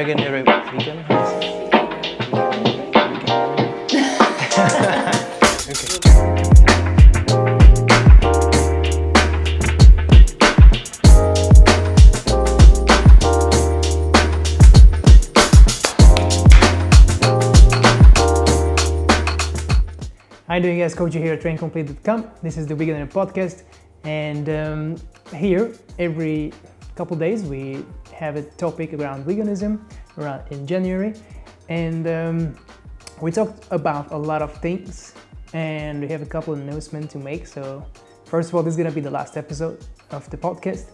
Veganuary vegan? How you doing, guys? Coach here at ComplEat.com. This is the Veganuary podcast, and here every couple days we have a topic around veganism around in January, and we talked about a lot of things, and we have a couple of announcements to make. So first of all, this is gonna be the last episode of the podcast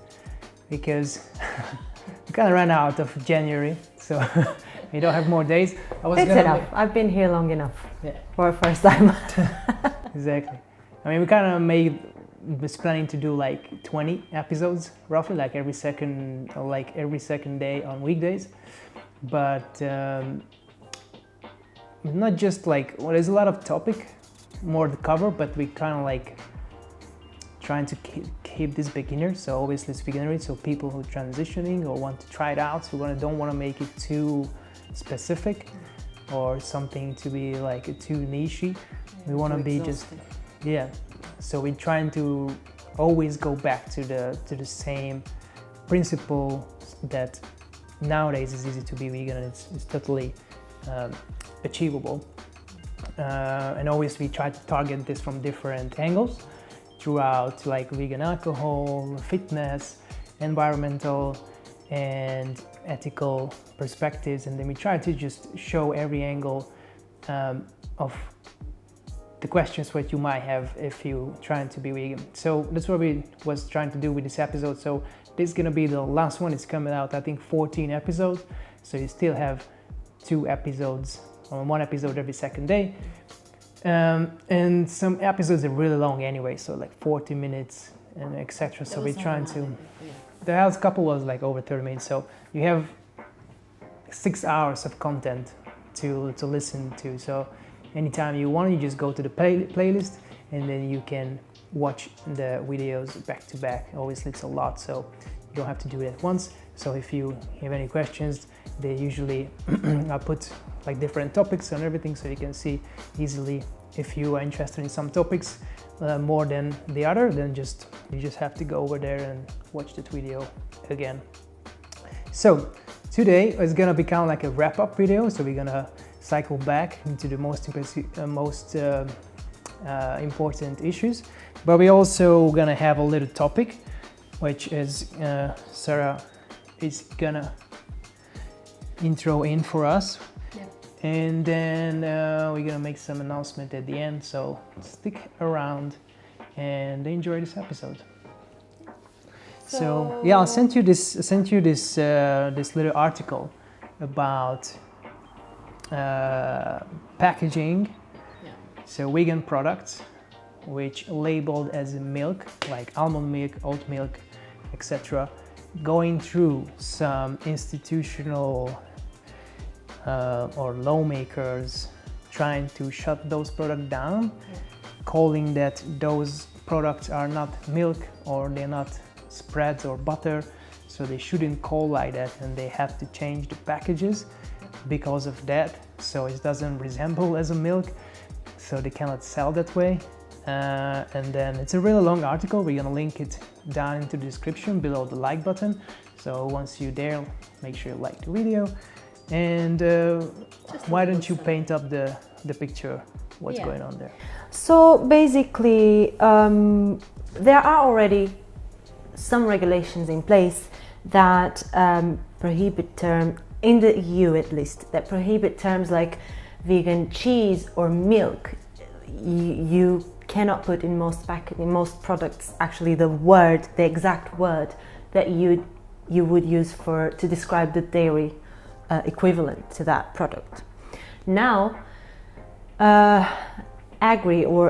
because we kind of ran out of January, so we don't have more days. It's enough. I've been here long enough for a first time. Exactly. I mean, we kind of was planning to do like 20 episodes, roughly, like every second day on weekdays. But not just like, well, there's a lot of topic, more to cover, but we kind of like trying to keep this beginner. So obviously it's Veganuary, so people who are transitioning or want to try it out, so we don't want to make it too specific or something to be like too nichey. We want to be exhausting. So we're trying to always go back to the same principle that nowadays it's easy to be vegan and it's totally achievable. And always we try to target this from different angles throughout, like vegan alcohol, fitness, environmental, and ethical perspectives, and then we try to just show every angle of the questions what you might have if you trying to be vegan. So that's what we was trying to do with this episode. So this is gonna be the last one. It's coming out, I think, 14 episodes. So you still have 2 episodes, or 1 episode every second day. And some episodes are really long anyway, so like 40 minutes and etc. So we're trying to. The last couple was like over 30 minutes. So you have 6 hours of content to listen to. So anytime you want, you just go to the playlist, and then you can watch the videos back to back. Obviously it's a lot, so you don't have to do it at once. So if you have any questions, they usually I put like different topics and everything, so you can see easily if you are interested in some topics more than the other, then you just have to go over there and watch that video again. So today is gonna be kind of like a wrap-up video. So we're gonna cycle back into the most important issues, but we're also gonna have a little topic, which is Sarah is gonna intro in for us. And then we're gonna make some announcement at the end, so stick around and enjoy this episode. So yeah, I sent you this little article about packaging. So vegan products which labeled as milk, like almond milk, oat milk, etc., going through some institutional or lawmakers trying to shut those products down, calling that those products are not milk or they're not spreads or butter, so they shouldn't call like that, and they have to change the packages because of that, so it doesn't resemble as a milk, so they cannot sell that way. And then it's a really long article. We're gonna link it down into the description below the like button, so once you're there, make sure you like the video. And why don't you paint up the picture, what's going on there? So basically, there are already some regulations in place that prohibit in the EU at least, that prohibit terms like vegan cheese or milk. You cannot put in most products actually the exact word that you would use to describe the dairy equivalent to that product. Now,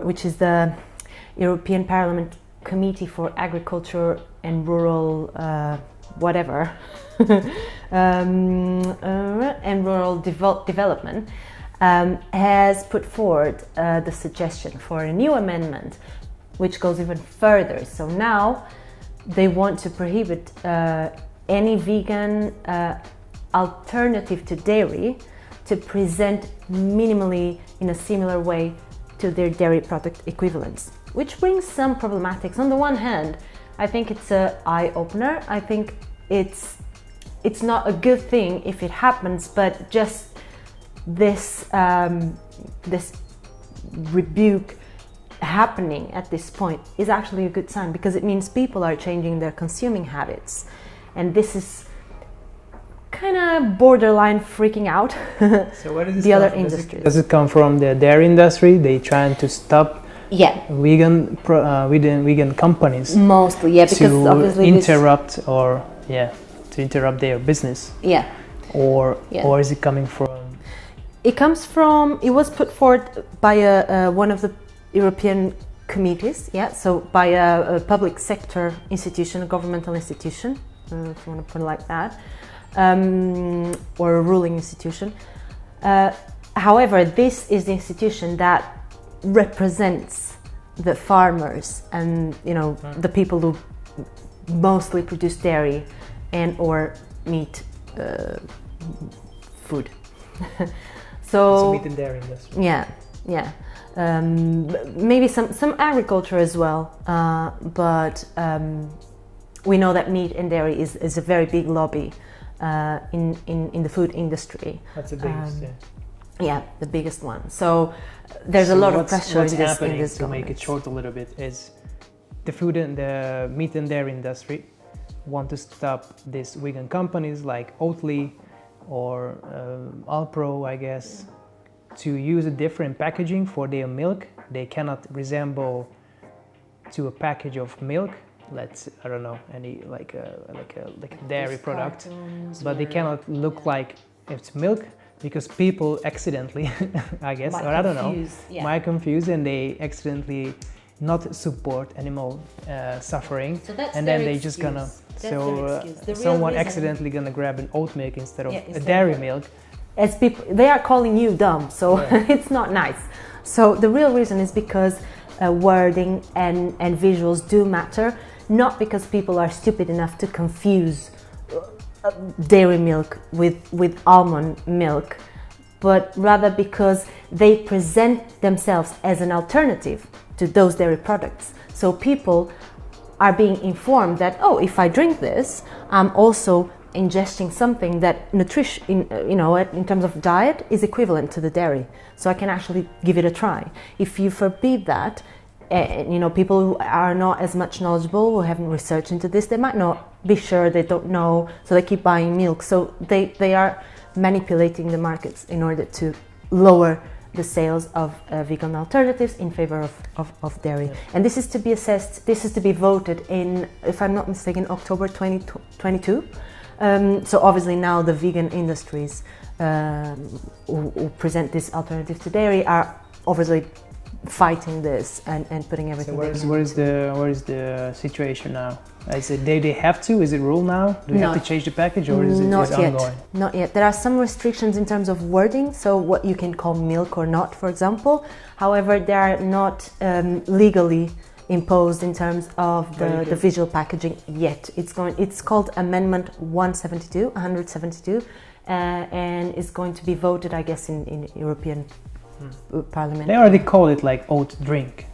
which is the European Parliament Committee for Agriculture and Rural and Rural Development, has put forward the suggestion for a new amendment which goes even further. So now they want to prohibit any vegan alternative to dairy to present minimally in a similar way to their dairy product equivalents, which brings some problematics. On the one hand, I think it's an eye-opener. I think it's not a good thing if it happens, but just this rebuke happening at this point is actually a good sign, because it means people are changing their consuming habits, and this is kind of borderline freaking out So where does this the other from? industries. Does it come from the dairy industry? They trying to stop vegan companies Mostly, yeah, because to obviously interrupt to interrupt their business, or is it coming from? It was put forward by one of the European committees, so by a public sector institution, a governmental institution, if you want to put it like that, or a ruling institution. However, this is the institution that represents the farmers and the people who mostly produce dairy and or meat food. So meat and dairy industry. Yeah. Maybe some agriculture as well, but we know that meat and dairy is a very big lobby in the food industry. That's the biggest. The biggest one. So there's a lot of pressure what's in this happening, to government. make it short a little bit, is the food and the meat and dairy industry want to stop these vegan companies like Oatly or Alpro, I guess, to use a different packaging for their milk. They cannot resemble to a package of milk. I don't know, any like a dairy product, but they cannot look like it's milk, because people accidentally, I guess, or I don't know, might confuse, and they accidentally not support animal suffering, and then they just gonna someone accidentally gonna grab an oat milk instead of a dairy milk. As people, they are calling you dumb, so it's not nice. So the real reason is because wording and visuals do matter, not because people are stupid enough to confuse dairy milk with almond milk, but rather because they present themselves as an alternative to those dairy products. So people are being informed that, if I drink this, I'm also ingesting something that in terms of diet is equivalent to the dairy, so I can actually give it a try. If you forbid that, people who are not as much knowledgeable, who haven't researched into this, they might not be sure, they don't know, so they keep buying milk. So they are manipulating the markets in order to lower the sales of vegan alternatives in favor of dairy. And this is to be assessed, this is to be voted in, if I'm not mistaken, October 2022. So obviously now the vegan industries who present this alternative to dairy are obviously fighting this and putting everything. So where is the situation now? Is it they have to? Is it rule now? Do we have to change the package, or is it ongoing? Not yet. There are some restrictions in terms of wording, so what you can call milk or not, for example. However, they are not legally imposed in terms of the visual packaging yet. It's called Amendment 172, and it's going to be voted, I guess, in European Parliament. They already call it like oat drink.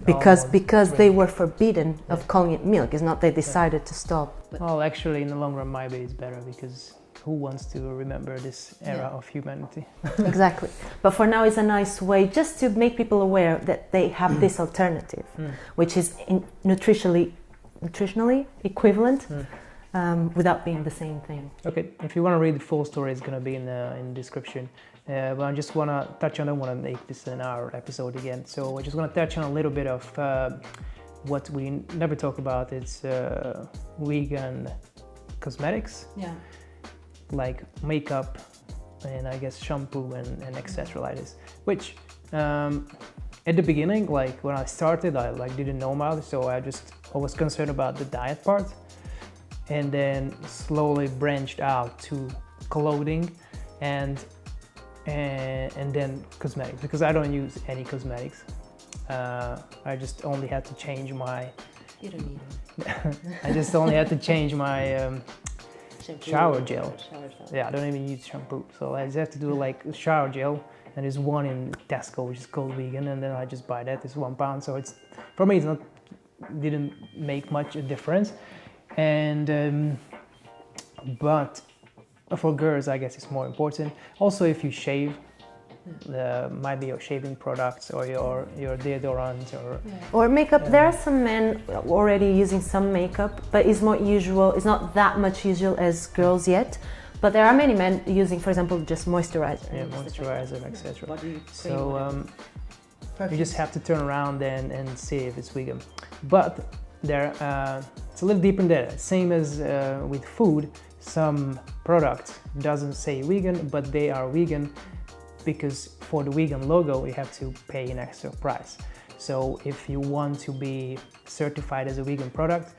Because they were forbidden of calling it milk. It's not they decided to stop. Well, actually, in the long run, maybe it's better, because who wants to remember this era of humanity? Exactly. But for now, it's a nice way just to make people aware that they have this alternative, which is nutritionally equivalent, without being the same thing. Okay, if you want to read the full story, it's going to be in the description. But I just want to touch on, I don't want to make this an hour episode again, so I just want to touch on a little bit of what we never talk about. It's vegan cosmetics, like makeup and I guess shampoo and etc. like this, which at the beginning, like when I started, I didn't know about it, so I was concerned about the diet part, and then slowly branched out to clothing and then cosmetics, because I don't use any cosmetics. I just only had to change my. You don't need them. I just only had to change my shampoo shower or gel. shower gel. Yeah, I don't even use shampoo, so I just have to do like a shower gel, and there's one in Tesco which is called vegan, and then I just buy that. It's £1, so it's for me didn't make much a difference, and but for girls I guess it's more important. Also, if you shave, might be your shaving products or your deodorant or makeup. There are some men already using some makeup, but it's more usual. It's not that much usual as girls yet. But there are many men using, for example, just moisturizer. Yeah, moisturizer, etc. Body So you just have to turn around and see if it's vegan. But it's a little deeper than that. Same as with food, some products doesn't say vegan, but they are vegan because for the vegan logo you have to pay an extra price. So if you want to be certified as a vegan product,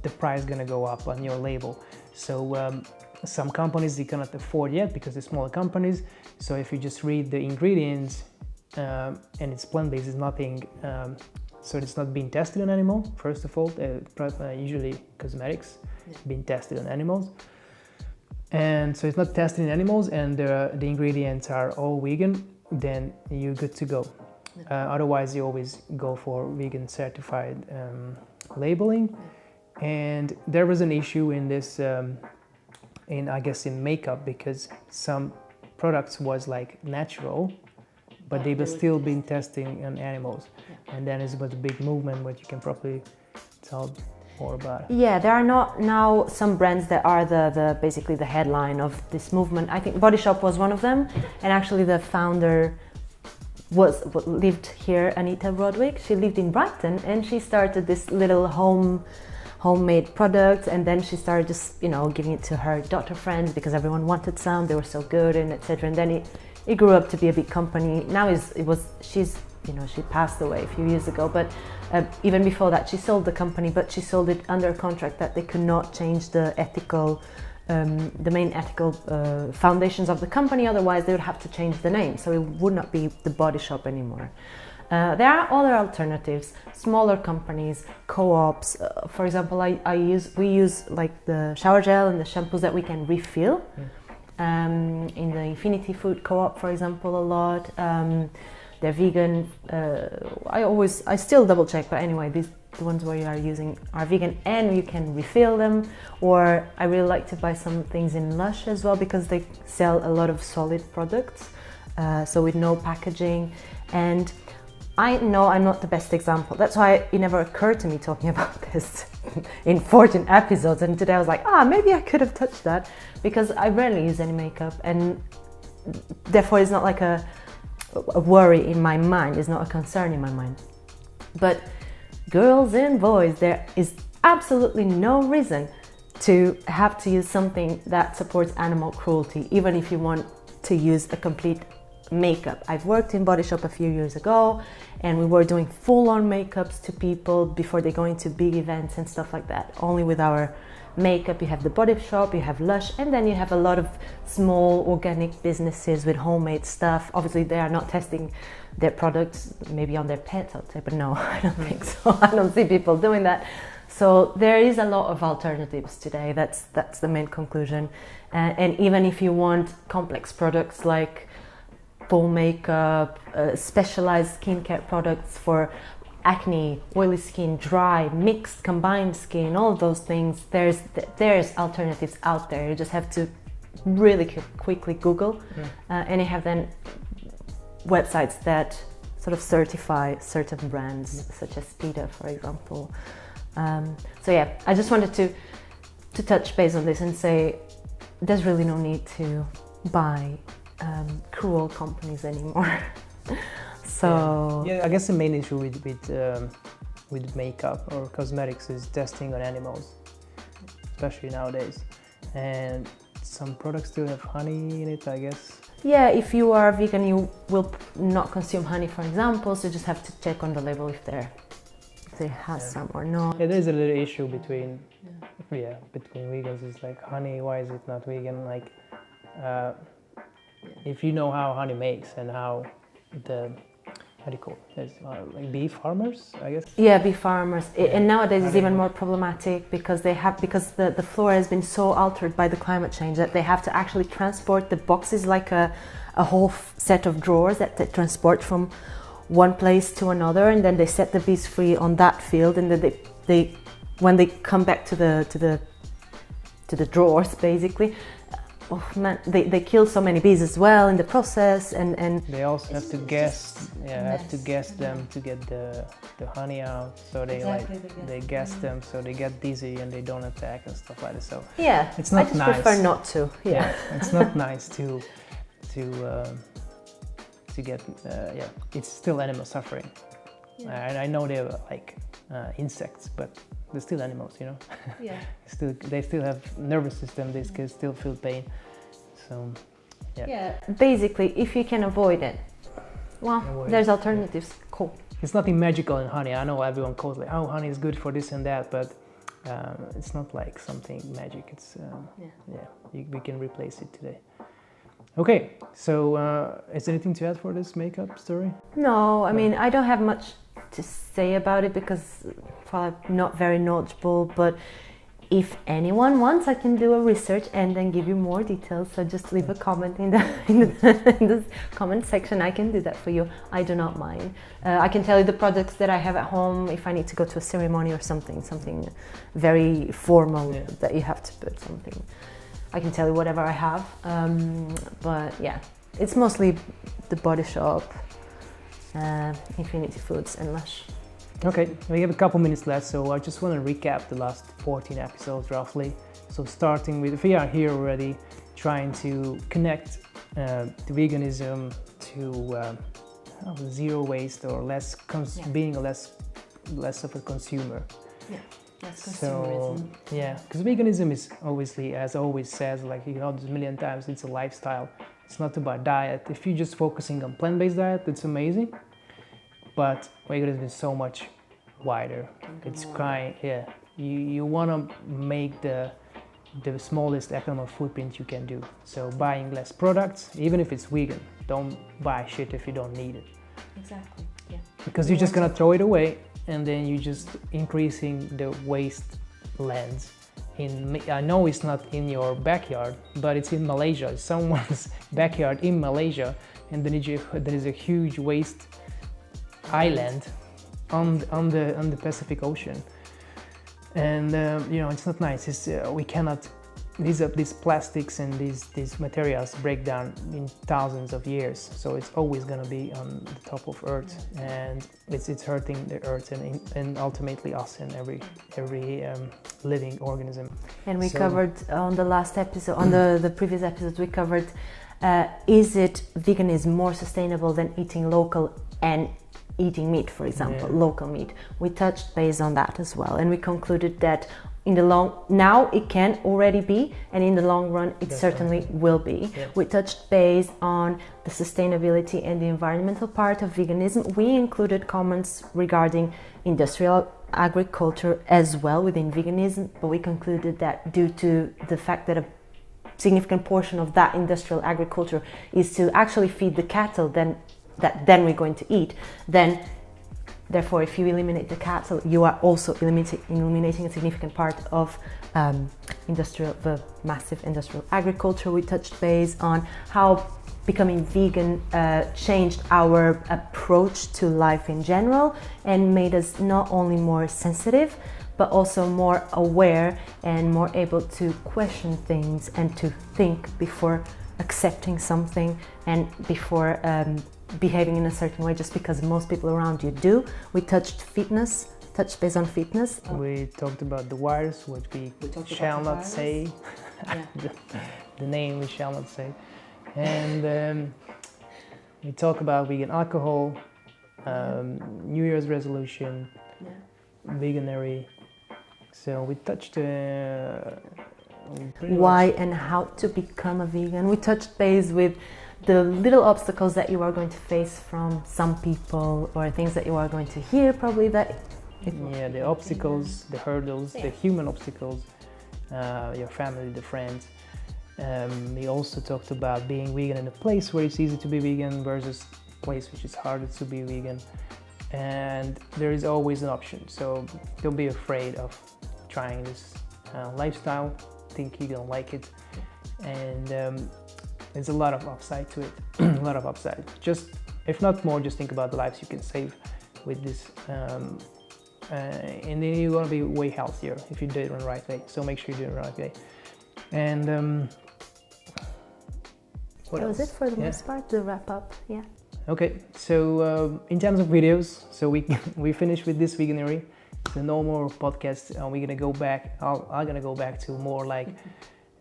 the price is gonna go up on your label. So some companies they cannot afford yet because they're smaller companies. So if you just read the ingredients and it's plant-based, it's nothing. So it's not being tested on animals. First of all, usually cosmetics being tested on animals, and so it's not tested in animals, and the ingredients are all vegan. Then you're good to go. Otherwise, you always go for vegan certified labeling. And there was an issue in this. I guess in makeup, because some products was like natural, but they were still being testing on animals. And then it was a big movement, but you can probably tell more about it. Yeah, there are not now some brands that are the basically the headline of this movement. I think Body Shop was one of them, and actually the founder lived here, Anita Rodwick. She lived in Brighton, and she started this little homemade products, and then she started just giving it to her daughter friends because everyone wanted some. They were so good, and etc. And then it grew up to be a big company. Now she passed away a few years ago, but even before that she sold the company, but she sold it under a contract that they could not change the main ethical foundations of the company, otherwise they would have to change the name, so it would not be the Body Shop anymore. There are other alternatives, smaller companies, co-ops. For example, we use like the shower gel and the shampoos that we can refill. In the Infinity Food Co-op, for example, a lot. They're vegan. I still double check, but anyway, the ones where you are using are vegan and you can refill them. Or I really like to buy some things in Lush as well because they sell a lot of solid products, so with no packaging. And I know I'm not the best example. That's why it never occurred to me talking about this in 14 episodes. And today I was like, maybe I could have touched that, because I rarely use any makeup, and therefore it's not like a worry in my mind. It's not a concern in my mind. But girls and boys, there is absolutely no reason to have to use something that supports animal cruelty, even if you want to use a complete makeup. I've worked in Body Shop a few years ago, and we were doing full-on makeups to people before they go into big events and stuff like that. Only with our makeup. You have the Body Shop, you have Lush, and then you have a lot of small organic businesses with homemade stuff. Obviously they are not testing their products maybe on their pets, I'd say, but no, I don't think so. I don't see people doing that. So there is a lot of alternatives today. That's the main conclusion. And even if you want complex products like full makeup, specialized skincare products for acne, oily skin, dry, mixed, combined skin, all of those things, there's alternatives out there. You just have to really quickly Google, and you have then websites that sort of certify certain brands, such as PETA, for example. So yeah, I just wanted to touch base on this and say there's really no need to buy cruel companies anymore. So yeah, I guess the main issue with makeup or cosmetics is testing on animals, especially nowadays. And some products still have honey in it, I guess. Yeah, if you are vegan, you will not consume honey, for example. So you just have to check on the label if they have some or not. Yeah, there's a little issue between vegans. It's like honey. Why is it not vegan? Like, if you know how honey makes and how how do you call it? There's like beef farmers, I guess. Yeah, beef farmers. Yeah. And nowadays it's even Animals. more problematic because the flora has been so altered by the climate change that they have to actually transport the boxes like a whole set of drawers that they transport from one place to another, and then they set the bees free on that field, and then they when they come back to the drawers, basically, oh man, they kill so many bees as well in the process, and they also have to gas them to get the honey out, so they they gas them so they get dizzy and they don't attack and stuff like that. So yeah, it's not I just nice. prefer not to. Yeah, it's not nice to get it's still animal suffering. And I know they're like insects, but they're still animals, you know. Yeah. They still have nervous system. They can still feel pain. So yeah, basically, if you can avoid it, well, there's alternatives. Cool. It's nothing magical in honey. I know everyone calls like, oh, honey is good for this and that, but it's not like something magic. It's we can replace it today. Okay, so is there anything to add for this makeup story? No, I mean, I don't have much to say about it because I'm not very knowledgeable, but if anyone wants, I can do a research and then give you more details. So just leave a comment in the comment section. I can do that for you. I do not mind. I can tell you the products that I have at home if I need to go to a ceremony or something very formal that you have to put something. I can tell you whatever I have, but yeah, it's mostly the Body Shop, Infinity Foods and Lush. Okay, we have a couple minutes left, so I just want to recap the last 14 episodes roughly. So starting with, we are here already trying to connect the veganism to zero waste or being less of a consumer. Yeah. That's so consumerism. Because veganism is obviously, as always says, like you know, a million times, it's a lifestyle. It's not about diet. If you're just focusing on plant-based diet, it's amazing. But veganism is so much wider. It's crying. Yeah, you want to make the smallest economic footprint you can do. So buying less products, even if it's vegan. Don't buy shit if you don't need it. Exactly. Yeah. Because you're just gonna throw it away. And then you're just increasing the waste lands. I know it's not in your backyard, but it's in Malaysia. It's someone's backyard in Malaysia, and then there is a huge waste island on the Pacific Ocean. And you know, it's not nice. It's we cannot. These plastics and these materials break down in thousands of years, so it's always going to be on the top of Earth, and it's hurting the Earth and ultimately us and every living organism. And we covered on the last episode, on the previous episodes, we covered is it veganism more sustainable than eating local and eating meat, for example, local meat? We touched base on that as well, and we concluded that now it can already be, and in the long run it certainly will be. Yeah. We touched base on the sustainability and the environmental part of veganism. We included comments regarding industrial agriculture as well within veganism, but we concluded that due to the fact that a significant portion of that industrial agriculture is to actually feed the cattle then we're going to eat, then therefore, if you eliminate the cattle, you are also eliminating a significant part of the massive industrial agriculture. We touched base on how becoming vegan changed our approach to life in general and made us not only more sensitive, but also more aware and more able to question things and to think before accepting something and before behaving in a certain way just because most people around you do. We touched base on fitness. We talked about the wires, which we shall not say. the name we shall not say. And we talk about vegan alcohol, New Year's resolution, Veganuary. So we touched why and how to become a vegan. We touched base with the little obstacles that you are going to face from some people, or things that you are going to hear probably that the obstacles, the hurdles, the human obstacles, your family, the friends. We also talked about being vegan in a place where it's easy to be vegan versus place which is harder to be vegan, and there is always an option. So don't be afraid of trying this lifestyle. I think you're gonna like it, and there's a lot of upside to it. A lot of upside. Just, if not more, just think about the lives you can save with this, and then you're gonna be way healthier if you do it in the right way. So make sure you do it in the right way. And that was it for the most part, the wrap up. Yeah. Okay, so in terms of videos, so we finished with this Veganuary. It's a normal podcast, and we're gonna go back. I'm gonna go back to more like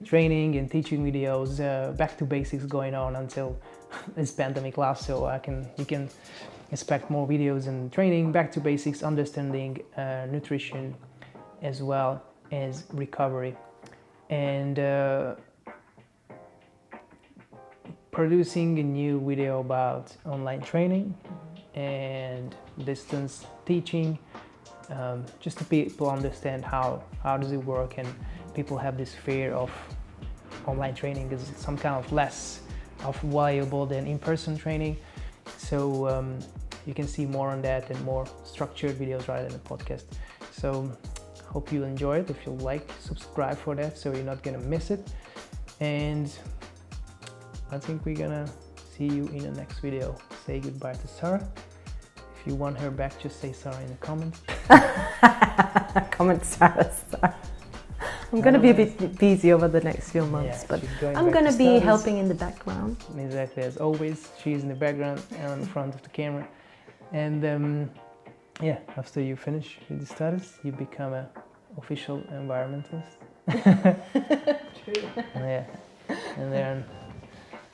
training and teaching videos, back to basics going on until this pandemic lasts. So you can expect more videos and training, back to basics, understanding nutrition as well as recovery, and producing a new video about online training and distance teaching, just so people understand how does it work, and people have this fear of online training is some kind of less of valuable than in-person training. So you can see more on that and more structured videos rather than a podcast. So hope you enjoy it. If you like, subscribe for that so you're not gonna miss it. And I think we're gonna see you in the next video. Say goodbye to Sarah. If you want her back, just say Sarah in the comments. Comment Sarah. I'm gonna be a bit busy over the next few months, but I'm gonna be helping in the background. Exactly, as always, she's in the background and in front of the camera. And yeah, after you finish with the studies, you become an official environmentalist. True. Yeah, and then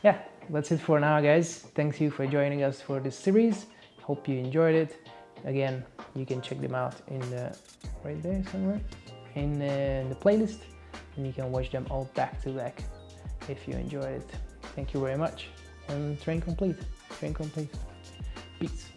yeah, that's it for now, guys. Thanks you for joining us for this series. Hope you enjoyed it. Again, you can check them out in the right there somewhere in the playlist, and you can watch them all back to back if you enjoyed it. Thank you very much, and train complete. Peace.